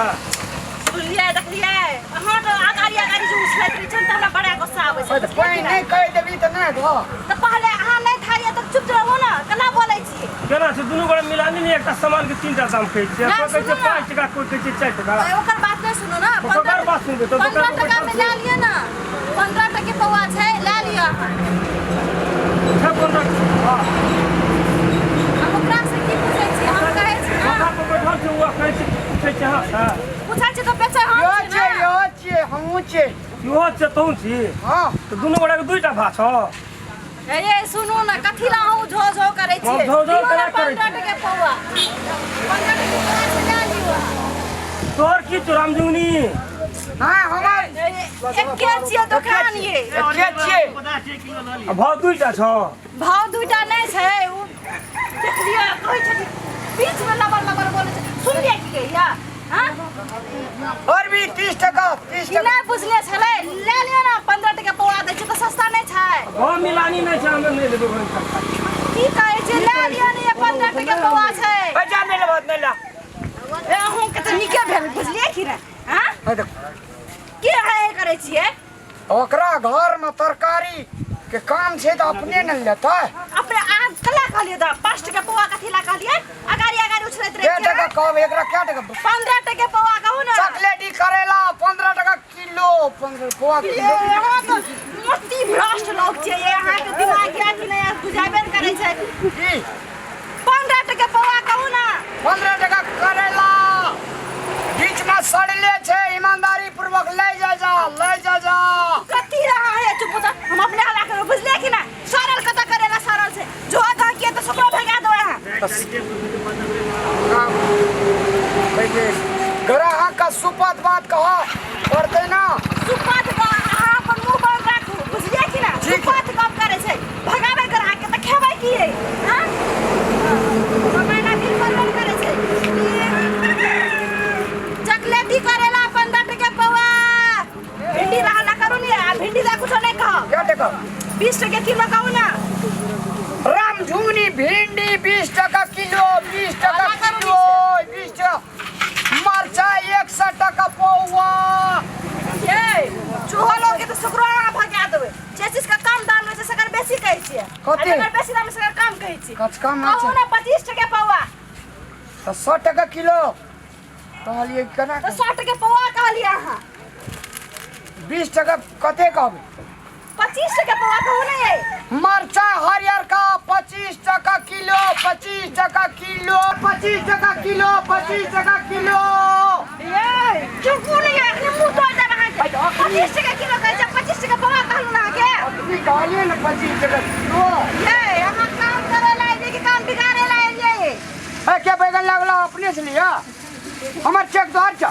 सुनलिए देखलिए हां तो आगारी जो उछलैत रही छै त हमरा बड़ा गुस्सा आबै छै कोई नहीं कह देबी त नहीं धो तो पहले अहाँ नहीं खाइए तो चुप रहो ना केना बोलै छी केना छै दुनू गोरा मिलानी नहीं एकटा सामान के 3 टा दाम कहै छै कोई कहै छै 5 टका कोई कहै छै 4 टका ओकर बात नहीं सुनो ना ओकर बात सुनबे तो 15 टका में ले लिए ना 15 टके पौआ छै ले लियो छै 15 हां हम ओकरा से की पूछै छी हम कहै छी ना ओकरा पर बैठल छै ओ कहै छै पूछै छै हां पूछै छी तो बेचै हम यो छे हमहू छे यो छै तू छी हां तो दुनू गोरा के 2 टा भा छ ए सुनो ना कथि ला हम झो झो करै छी झो झो करै छै 15 टके पौआ 15 टके पौआ से ले लियो तोर की चोराम जुगनी हां हमार एके छियै दुकान ये एके छे भाव 2 टा छ भाव 2 टा नहीं छै उ देखलिए कहै छै बीच में लबर बोलै छै सुनलिए की कहिया हां और भी 30 टका नहीं बुझले छले ले लियो ना 15 टके पौआ दै छै तो सस्ता नहीं छै भाव मिलानी नहीं छै हम नहीं लेबै की कहै छै ले लियो ने 15 टके पौआ छै बजा नहीं लेबो नहीं ला ए अहूं के त निके भेल बुझलिए की रे हां की है करै छियै ओकरा घर में तरकारी के काम छे तो अपने न लेता अपने आज कला कहलिए दा 5 टके पौआ कथि ला कहलिए अगारी उछलैत रहे क्या टका कहब एकरा क्या टका 15 टके पौआ कहू ना चॉकलेटी करेला 15 टका किलो 15 पौआ किलो यहाँ तो मोटी भ्रष्ट लोग छै यहाँ के दिमाग के अथी नहीं बुझाबे करे छै की 15 टके पौआ कहू ना 15 टका करेला बीच में सड़ले छे ईमानदारी पूर्वक ले जा कथी रहा है चुप तो हम अपने हला कर बुझले कि ना सरल कत करेला सरल से जो गा के तो सबको भगा दो यहाँ ग्राहक का सुपथ बात कहो पड़ते ना सुपथ का अहाँ अपन मुंह बंद राखू बुझलिए कि ना सुपथ कब करे छै भगावे ग्राहक के त खेबै की रे हां महीना बिल पर करे छै चॉकलेटी करेला 15 टके पौआ भिंडी रहला करू ने भिंडी दा कुछ नहीं कहो क्या टका 20 टके किलो कहू ना रामधुनी भिंडी 20 टका किलो 20 टका किलो 20 टका मरचा 100 टका पौआ ये चूहा लोग के तो शुक्रवार भगा देबे जे चीज का कम दाम में से सकर बेसी कहै छियै कथी अगर बेसी दाम में से कम कहै छी कच कम कहू ना 25 टके पौआ तो 100 टका किलो कहलिए केना तो 100 टके पौआ कहलिए अहाँ 20 टका कते कहबे 25 टके पौआ कहू ना ये मरचा हरियर का 25 टका किलो 25 टका किलो 25 टका किलो 25 टका किलो ये चुप नहीं है अपने मुंह तोड़ दे रहा है 25 टके किलो कहै छै 25 टके पौआ कहलू ना के अपनी कहलिए ना 25 टका किलो ये अहाँ काम करे ला जे के काम बिगाड़े ला ये है क्या बैगन लागला अपने से लिया हमर चेक दो अच्छा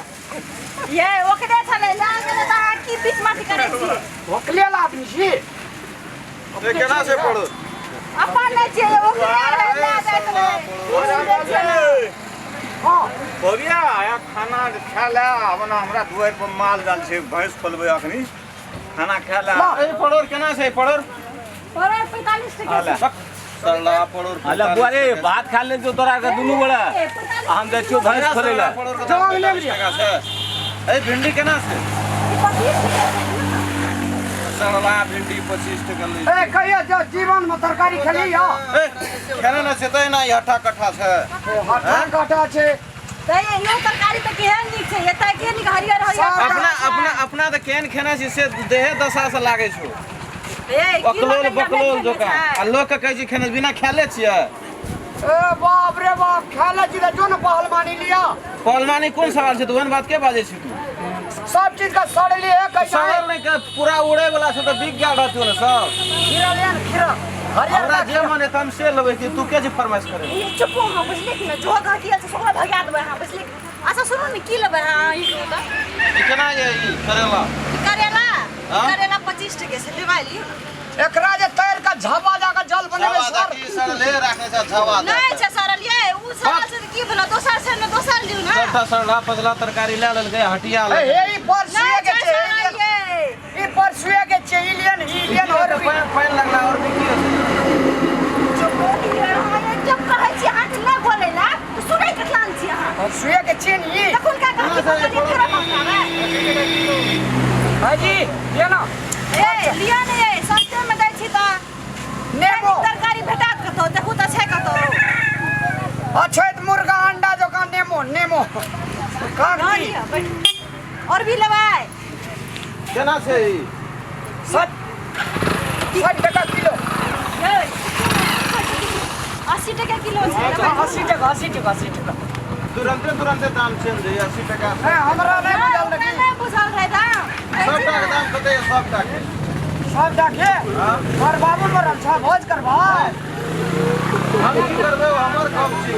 ये ओकरे छले ला के ता की बीच माटी करे छी ओकले ला आदमी छी ये केना से पड़ो अपन नहीं चाहिए ओकरे ला दे हां भगिया आया खाना खा ले अपना हमरा दुआर पर माल जाल छै भैंस खोलबे अखनी खाना खा ले ए पड़ोर केना से पड़ोर और 45 टके सरला पड़ोर अल्लाह बुआरे भात खा ले जो तोरा के दुनू बड़ा हम देखियो भैंस खोलेला पड़ोर के दाम ले लिया ए भिंडी केना से 25 टके सरला भिंडी 25 टका ले ए कहिया जो जीवन में तरकारी खेली या ए खेने न से तै ना हटा कट्ठा छै हटा काटा छे तो ये नो तरकारी तो केहन नीक छै एता के नीक हरियर हरियर अपना त केन खेने छी से देहे दशा से लागे छौ ए बकलोल दोकान आ लोग के कहै छी खेने बिना खेले छियै ए बाप रे बाप खेला जी जो न पहलवानी लिया पहलवानी कोन सवाल छै तू ओहन बात के बाजै छी तू सब चीज का सड़ली है कैसा सवाल नहीं के पूरा उड़े वाला छै त बिक गेल रहतौ न सब खीरा ले खीरा हमरा जे मन है हम से लेबै कि तू के जे फरमाइश करे ये चुप हो हम बुझले कि ना जो घाटिया से सोला भगा देबे हां बुझले अच्छा सुनो न की लेबे हां ई तो केना ये ई करेला करेला 25 टके से लेवाली एकरा जे तैर का झाबा जाका जल बनेबे सर सर ले राखे छ छवा नहीं छै सरल ये उ सरल से की भेलो दोसर से न दोसर लिउ ना छोटा सरला पतला तरकारी ले लेल गए हटिया ले हे ई परसुए के छे ये ई परसुए के छे इलियन और पैन लगला और भी की जब कहै छी हाथ न बोले ला तो सुनै के कान छी हां परसुए के छे नी तखन का कहै अछैत मुर्गा अंडा जकाँ नेमो नेमो कागजी और भी लेबै केना छै ई 60 टका किलो 80 टका किलो छै 80 टका तुरंते दाम चेंज है 80 टका हमरा नहीं बुझल लगी नहीं बुझल है दाम सबटा के दाम कते सबटा के सब देखे और बाबू मरल छ भोज करबा हम की करबे हमर कम छी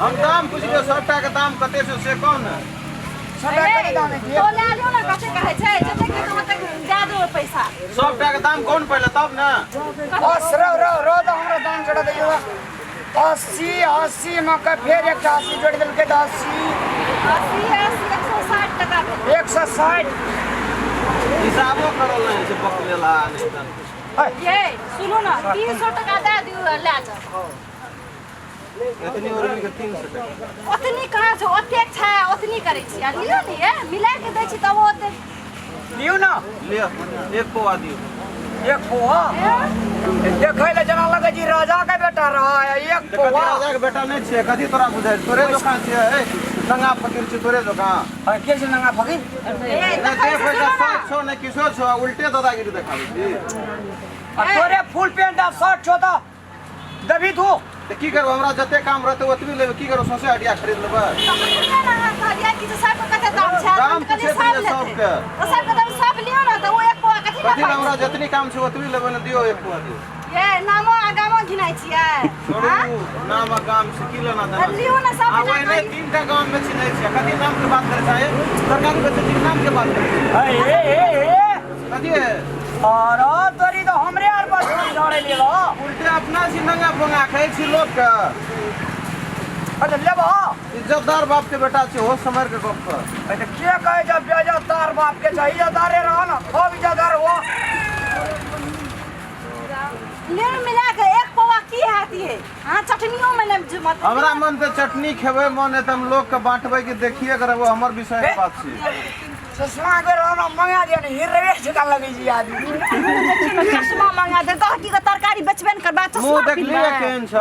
हम दाम पूछिए सबटा के दाम कते छै से कौन है सब के दाम है तो ले लियो ना कते कहै छै जते के कहत दे दो पैसा सबटा के दाम कौन पहले तब ना बस रो तो हमरा दाम चढ़ा दियो 80 में का फिर 80 जोड़ देल के 80 160 टका 160 हिसाबो करल नहीं छै बकलेला नहीं ये सुनो ना 300 टका दे दियो ले जाओ इतनी और के 300 टका ओतनी कहाँ छै ओतेक छै ओतनी करै छी आ लियो ने ये मिला के दै छी तब ओते लियो ना लियो एक पौआ दियो एक पोहा देखै ले जना लगे जी राजा के बेटा रहा है एक कथी पोहा राजा के बेटा नहीं छै कथी तोरा बुझाइ तोरे दुकान छै नंगा फकीर छै तोरे दुकान के से नंगा फकीर नहीं दे पैसा 100 नहीं किछो छो उल्टे दादागिरी देखाबै छी तोरे फुल पेंट आ शर्ट छो तो दबी तू तो की करब हमरा जते काम रहते ओतबी लेब की करो सौसे हटिया खरीद लेबै दाम पूछे तो सबके सब लियो ना तो वो एक पोआ कथी कथी ला हमरा जतनी काम छै ओतबी लेबै ने दियो एक पौआ दियो ये नामो आगामो घिनाइ छियै छोड़ू नाम गाम से की लेना देना लियो ना सब आब एने तीनटा गांव में चिन्है छै कथी नाम के बात करे छै सरकारी बच्चे नाम के बात करे ए कथी है और तोरी तो हमरे आर पर झड़े लेलो उल्टे अपना सी नंगा पोंगा खाइ छी लोग के अच्छा लेबो इज्जतदार बाप के बेटा छै हो समर के गप कर अच्छा के कहे जब बेइज्जतदार बाप के चाहिए इज्जतदारे रहो ना खूब इज्जतदार हो लेन मिला के एक पौआ की हाथी है हां चटनियों में न मत हमरा मन पे चटनी खेबै मन है त हम लोग के बांटबै कि देखिए करबो हमर विषय के बात छी चश्मा के रहना मंगा दिया नहीं हिरवे झका लगे जी आदमी चश्मा मंगा दे तो की तरकारी बेचबे न करबा चश्मा मुंह देख लिया केहन छ